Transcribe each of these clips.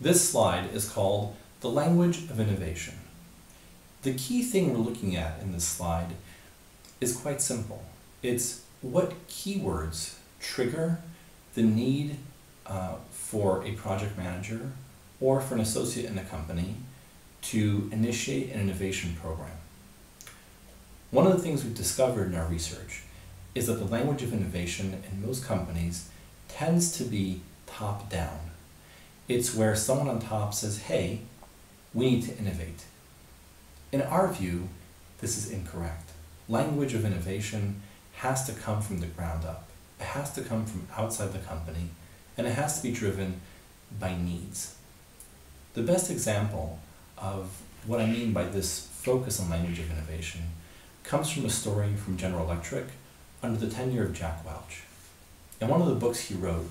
This slide is called the language of innovation. The key thing we're looking at in this slide is quite simple. It's what keywords trigger the need for a project manager or for an associate in a company to initiate an innovation program. One of the things we've discovered in our research is that the language of innovation in most companies tends to be top-down. It's where someone on top says, hey, we need to innovate. In our view, this is incorrect. Language of innovation has to come from the ground up. It has to come from outside the company, and it has to be driven by needs. The best example of what I mean by this focus on language of innovation comes from a story from General Electric under the tenure of Jack Welch. In one of the books he wrote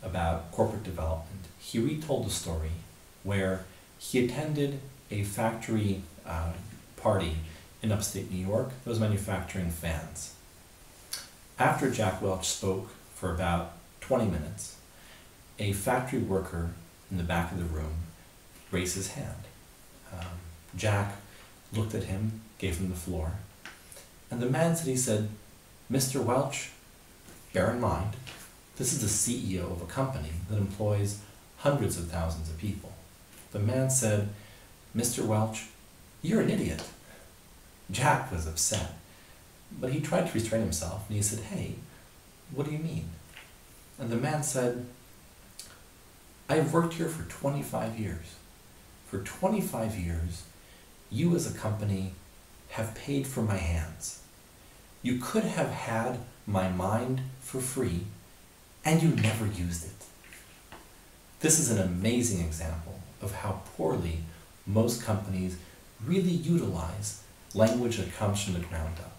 about corporate development, he retold a story where he attended a factory party in upstate New York that was manufacturing fans. After Jack Welch spoke for about 20 minutes, a factory worker in the back of the room raised his hand. Jack looked at him, gave him the floor, and the man said, Mr. Welch, bear in mind, this is the CEO of a company that employs hundreds of thousands of people. The man said, Mr. Welch, you're an idiot. Jack was upset, but he tried to restrain himself, and he said, hey, what do you mean? And the man said, I've worked here for 25 years. For 25 years, you as a company have paid for my hands. You could have had my mind for free, and you never used it. This is an amazing example of how poorly most companies really utilize language that comes from the ground up.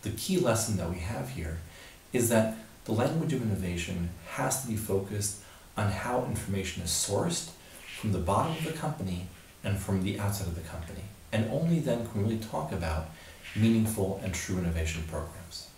The key lesson that we have here is that the language of innovation has to be focused on how information is sourced from the bottom of the company and from the outside of the company. And only then can we really talk about meaningful and true innovation programs.